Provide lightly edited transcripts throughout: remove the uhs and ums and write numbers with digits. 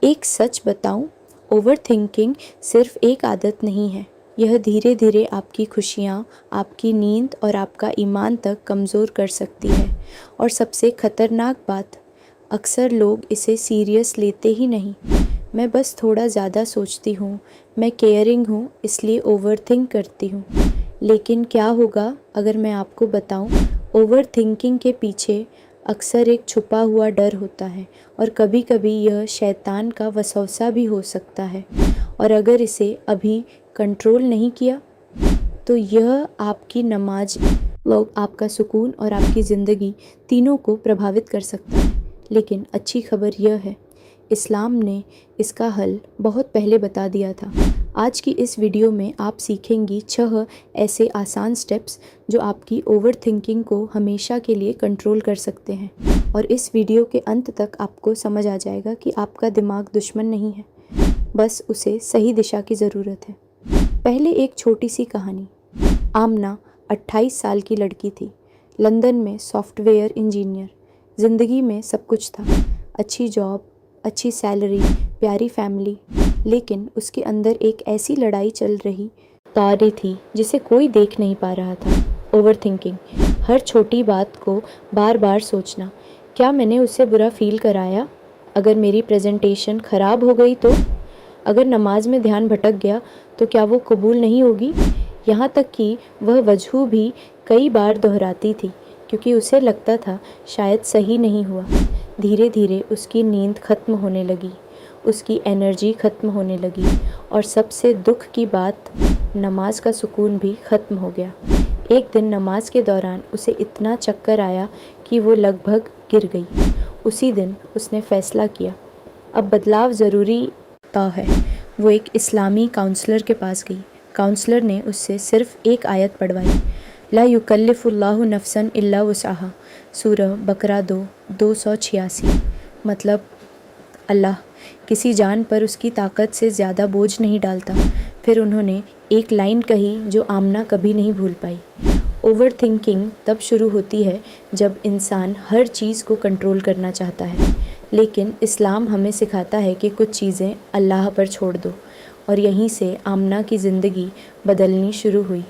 एक सच बताऊं, ओवरथिंकिंग सिर्फ एक आदत नहीं है। यह धीरे धीरे आपकी खुशियाँ, आपकी नींद और आपका ईमान तक कमज़ोर कर सकती है। और सबसे ख़तरनाक बात, अक्सर लोग इसे सीरियस लेते ही नहीं। मैं बस थोड़ा ज़्यादा सोचती हूँ, मैं केयरिंग हूँ इसलिए ओवरथिंक करती हूँ। लेकिन क्या होगा अगर मैं आपको बताऊँ, ओवरथिंकिंग के पीछे अक्सर एक छुपा हुआ डर होता है और कभी कभी यह शैतान का वसवसा भी हो सकता है। और अगर इसे अभी कंट्रोल नहीं किया तो यह आपकी नमाज, लोग आपका सुकून और आपकी ज़िंदगी तीनों को प्रभावित कर सकता है। लेकिन अच्छी खबर यह है, इस्लाम ने इसका हल बहुत पहले बता दिया था। आज की इस वीडियो में आप सीखेंगी 6 ऐसे आसान स्टेप्स जो आपकी ओवरथिंकिंग को हमेशा के लिए कंट्रोल कर सकते हैं। और इस वीडियो के अंत तक आपको समझ आ जाएगा कि आपका दिमाग दुश्मन नहीं है, बस उसे सही दिशा की ज़रूरत है। पहले एक छोटी सी कहानी। आमना 28 साल की लड़की थी, लंदन में सॉफ्टवेयर इंजीनियर। ज़िंदगी में सब कुछ था, अच्छी जॉब, अच्छी सैलरी, प्यारी फैमिली। लेकिन उसके अंदर एक ऐसी लड़ाई चल रही थी जिसे कोई देख नहीं पा रहा था। ओवरथिंकिंग, हर छोटी बात को बार बार सोचना। क्या मैंने उसे बुरा फील कराया? अगर मेरी प्रेजेंटेशन ख़राब हो गई तो? अगर नमाज में ध्यान भटक गया तो क्या वो कबूल नहीं होगी? यहाँ तक कि वह वजह भी कई बार दोहराती थी क्योंकि उसे लगता था शायद सही नहीं हुआ। धीरे धीरे उसकी नींद खत्म होने लगी, उसकी एनर्जी खत्म होने लगी और सबसे दुख की बात, नमाज का सुकून भी खत्म हो गया। एक दिन नमाज के दौरान उसे इतना चक्कर आया कि वो लगभग गिर गई। उसी दिन उसने फ़ैसला किया, अब बदलाव ज़रूरी है। वो एक इस्लामी काउंसलर के पास गई। काउंसलर ने उससे सिर्फ एक आयत पढ़वाई, ला युकल्लिफुल्लाहु नफ्सन इल्ला वुसअहा, सूरह बकरा 286। मतलब अल्लाह किसी जान पर उसकी ताकत से ज़्यादा बोझ नहीं डालता। फिर उन्होंने एक लाइन कही जो आमना कभी नहीं भूल पाई। ओवरथिंकिंग तब शुरू होती है जब इंसान हर चीज़ को कंट्रोल करना चाहता है, लेकिन इस्लाम हमें सिखाता है कि कुछ चीज़ें अल्लाह पर छोड़ दो। और यहीं से आमना की ज़िंदगी बदलनी शुरू हुई।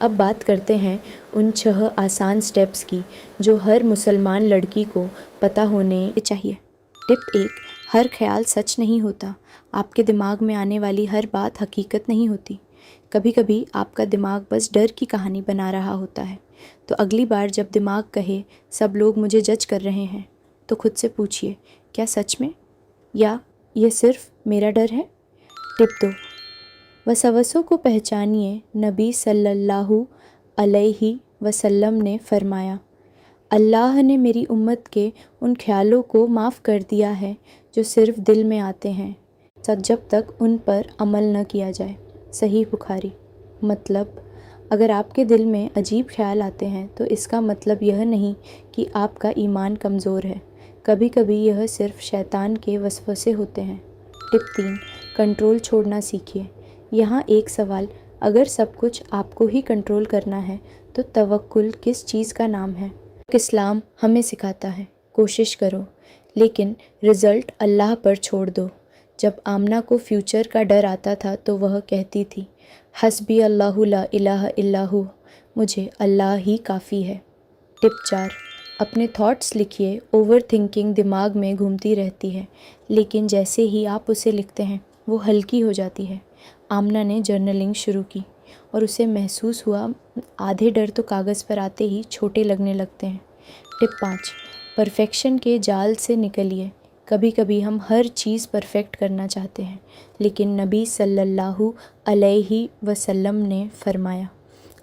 अब बात करते हैं उन 6 आसान स्टेप्स की जो हर मुसलमान लड़की को पता होने चाहिए। टिप 1, हर ख्याल सच नहीं होता। आपके दिमाग में आने वाली हर बात हकीकत नहीं होती। कभी कभी आपका दिमाग बस डर की कहानी बना रहा होता है। तो अगली बार जब दिमाग कहे सब लोग मुझे जज कर रहे हैं, तो खुद से पूछिए, क्या सच में, या ये सिर्फ मेरा डर है? टिप 2, वसवसों को पहचानिए। नबी सल्लल्लाहु अलैहि वसल्लम ने फरमाया, अल्लाह ने मेरी उम्मत के उन ख्यालों को माफ़ कर दिया है जो सिर्फ दिल में आते हैं, जब तक उन पर अमल न किया जाए। सही बुखारी। मतलब अगर आपके दिल में अजीब ख्याल आते हैं तो इसका मतलब यह नहीं कि आपका ईमान कमज़ोर है। कभी कभी यह सिर्फ शैतान के वसवसे होते हैं। टिप 3, कंट्रोल छोड़ना सीखिए। यहाँ एक सवाल, अगर सब कुछ आपको ही कंट्रोल करना है तो तवक्कुल किस चीज़ का नाम है? इस्लाम हमें सिखाता है, कोशिश करो लेकिन रिज़ल्ट अल्लाह पर छोड़ दो। जब आमना को फ्यूचर का डर आता था तो वह कहती थी, हस्बी अल्लाहु ला इलाहा इल्ला हु, मुझे अल्लाह ही काफ़ी है। टिप 4, अपने थॉट्स लिखिए। ओवरथिंकिंग दिमाग में घूमती रहती है, लेकिन जैसे ही आप उसे लिखते हैं वो हल्की हो जाती है। आमना ने जर्नलिंग शुरू की और उसे महसूस हुआ आधे डर तो कागज़ पर आते ही छोटे लगने लगते हैं। टिप 5, परफेक्शन के जाल से निकलिए। कभी कभी हम हर चीज़ परफेक्ट करना चाहते हैं, लेकिन नबी सल्लल्लाहु अलैहि वसल्लम ने फरमाया,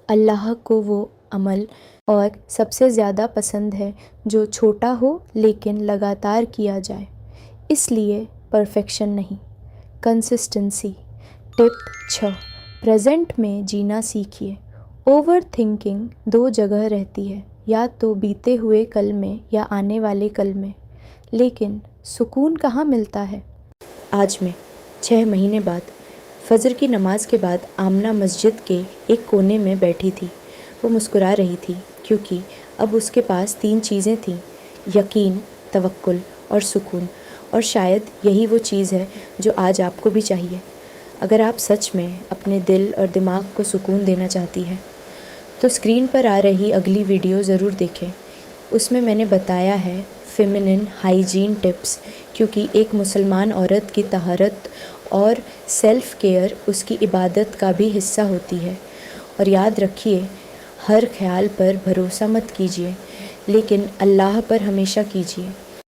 अल्लाह को वो अमल और सबसे ज़्यादा पसंद है जो छोटा हो लेकिन लगातार किया जाए। इसलिए परफेक्शन नहीं, कंसिस्टेंसी। टिप 6, प्रेजेंट में जीना सीखिए। ओवर थिंकिंग 2 जगह रहती है, या तो बीते हुए कल में या आने वाले कल में। लेकिन सुकून कहाँ मिलता है? आज में 6 महीने बाद फजर की नमाज के बाद आमना मस्जिद के एक कोने में बैठी थी। वो मुस्कुरा रही थी क्योंकि अब उसके पास 3 चीज़ें थीं, यकीन, तवक्कुल और सुकून। और शायद यही वो चीज़ है जो आज आपको भी चाहिए। अगर आप सच में अपने दिल और दिमाग को सुकून देना चाहती हैं तो स्क्रीन पर आ रही अगली वीडियो ज़रूर देखें। उसमें मैंने बताया है फ़ेमिनिन हाइजीन टिप्स, क्योंकि एक मुसलमान औरत की तहारत और सेल्फ़ केयर उसकी इबादत का भी हिस्सा होती है। और याद रखिए, हर ख्याल पर भरोसा मत कीजिए, लेकिन अल्लाह पर हमेशा कीजिए।